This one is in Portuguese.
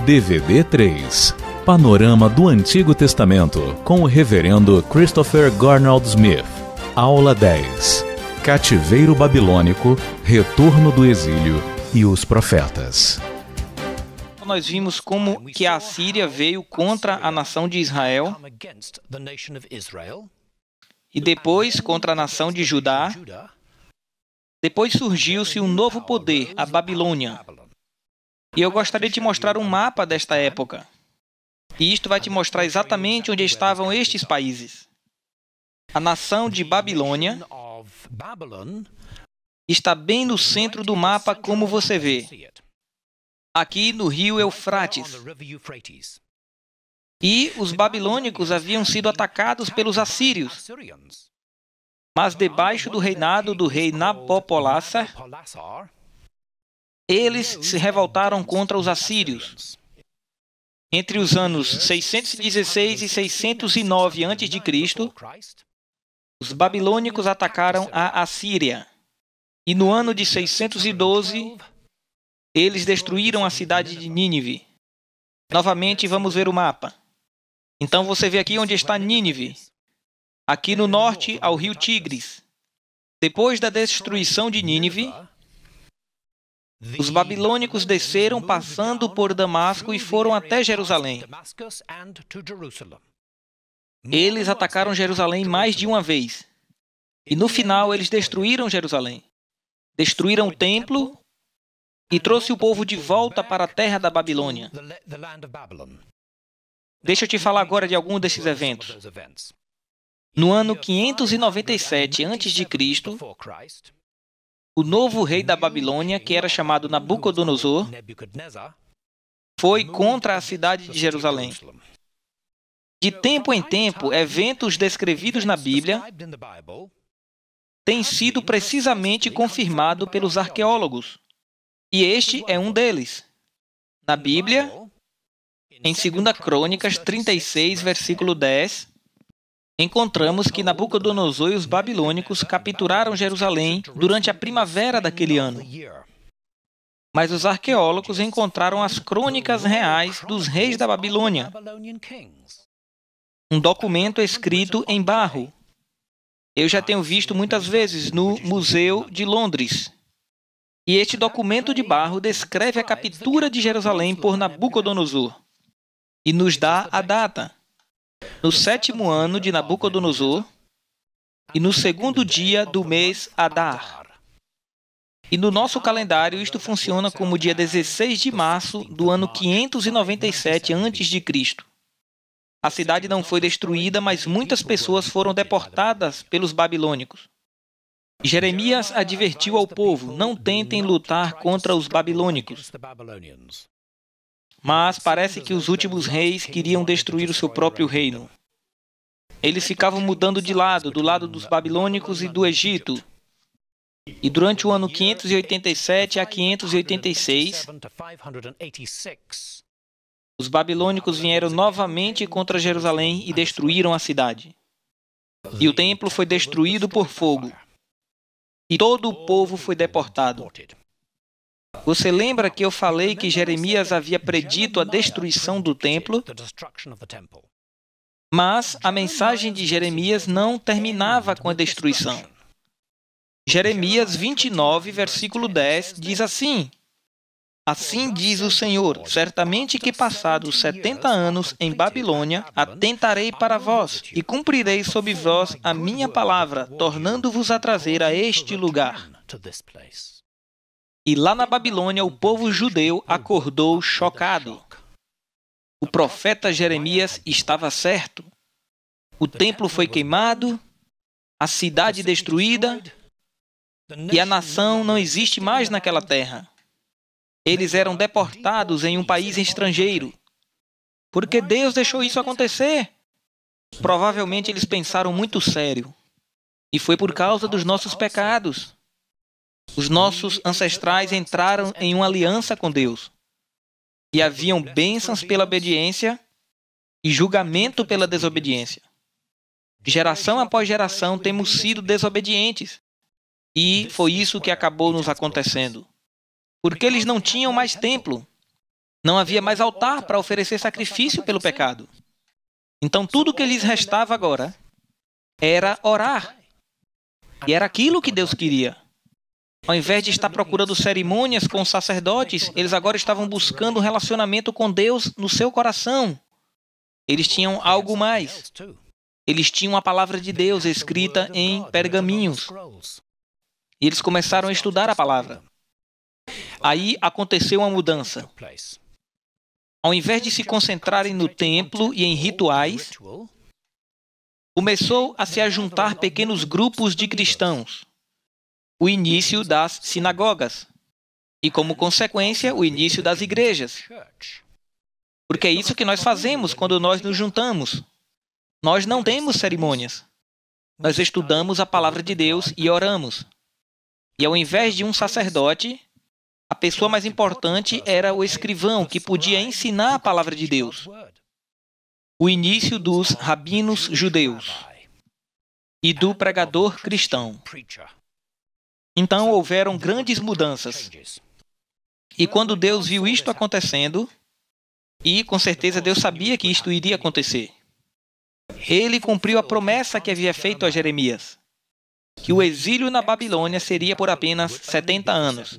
DVD 3 Panorama do Antigo Testamento com o Reverendo Christopher Garnald Smith. Aula 10 Cativeiro Babilônico, Retorno do Exílio e os Profetas. Nós vimos como que a Assíria veio contra a nação de Israel e depois contra a nação de Judá. Depois surgiu-se um novo poder, a Babilônia. E eu gostaria de te mostrar um mapa desta época. E isto vai te mostrar exatamente onde estavam estes países. A nação de Babilônia está bem no centro do mapa, como você vê. Aqui no rio Eufrates. E os babilônicos haviam sido atacados pelos assírios. Mas debaixo do reinado do rei Nabopolassar, eles se revoltaram contra os assírios. Entre os anos 616 e 609 a.C., os babilônicos atacaram a Assíria. E no ano de 612, eles destruíram a cidade de Nínive. Novamente, vamos ver o mapa. Então você vê aqui onde está Nínive. Aqui no norte, ao rio Tigres. Depois da destruição de Nínive, os babilônicos desceram passando por Damasco e foram até Jerusalém. Eles atacaram Jerusalém mais de uma vez. E no final, eles destruíram Jerusalém. Destruíram o templo e trouxe o povo de volta para a terra da Babilônia. Deixa eu te falar agora de algum desses eventos. No ano 597 a.C., o novo rei da Babilônia, que era chamado Nabucodonosor, foi contra a cidade de Jerusalém. De tempo em tempo, eventos descrevidos na Bíblia têm sido precisamente confirmados pelos arqueólogos. E este é um deles. Na Bíblia, em 2 Crônicas 36, versículo 10, encontramos que Nabucodonosor e os babilônicos capturaram Jerusalém durante a primavera daquele ano. Mas os arqueólogos encontraram as crônicas reais dos reis da Babilônia. Um documento escrito em barro. Eu já tenho visto muitas vezes no Museu de Londres. E este documento de barro descreve a captura de Jerusalém por Nabucodonosor. E nos dá a data. No 7º ano de Nabucodonosor, e no 2º dia do mês Adar. E no nosso calendário, isto funciona como dia 16 de março do ano 597 a.C. A cidade não foi destruída, mas muitas pessoas foram deportadas pelos babilônicos. Jeremias advertiu ao povo: não tentem lutar contra os babilônicos. Mas parece que os últimos reis queriam destruir o seu próprio reino. Eles ficavam mudando de lado, do lado dos babilônicos e do Egito. E durante o ano 587 a 586, os babilônicos vieram novamente contra Jerusalém e destruíram a cidade. E o templo foi destruído por fogo. E todo o povo foi deportado. Você lembra que eu falei que Jeremias havia predito a destruição do templo? Mas a mensagem de Jeremias não terminava com a destruição. Jeremias 29, versículo 10, diz assim: assim diz o Senhor, certamente que passados 70 anos em Babilônia, atentarei para vós e cumprirei sobre vós a minha palavra, tornando-vos a trazer a este lugar. E lá na Babilônia, o povo judeu acordou chocado. O profeta Jeremias estava certo. O templo foi queimado, a cidade destruída, e a nação não existe mais naquela terra. Eles eram deportados em um país estrangeiro. Por que Deus deixou isso acontecer? Provavelmente eles pensaram muito sério. E foi por causa dos nossos pecados. Os nossos ancestrais entraram em uma aliança com Deus. E haviam bênçãos pela obediência e julgamento pela desobediência. Geração após geração temos sido desobedientes. E foi isso que acabou nos acontecendo. Porque eles não tinham mais templo. Não havia mais altar para oferecer sacrifício pelo pecado. Então, tudo que lhes restava agora era orar. E era aquilo que Deus queria. Ao invés de estar procurando cerimônias com os sacerdotes, eles agora estavam buscando um relacionamento com Deus no seu coração. Eles tinham algo mais. Eles tinham a palavra de Deus escrita em pergaminhos. E eles começaram a estudar a palavra. Aí aconteceu uma mudança. Ao invés de se concentrarem no templo e em rituais, começou a se ajuntar pequenos grupos de cristãos. O início das sinagogas. E, como consequência, o início das igrejas. Porque é isso que nós fazemos quando nós nos juntamos. Nós não temos cerimônias. Nós estudamos a palavra de Deus e oramos. E ao invés de um sacerdote, a pessoa mais importante era o escrivão, que podia ensinar a palavra de Deus. O início dos rabinos judeus e do pregador cristão. Então houveram grandes mudanças. E quando Deus viu isto acontecendo, e com certeza Deus sabia que isto iria acontecer, Ele cumpriu a promessa que havia feito a Jeremias, que o exílio na Babilônia seria por apenas 70 anos.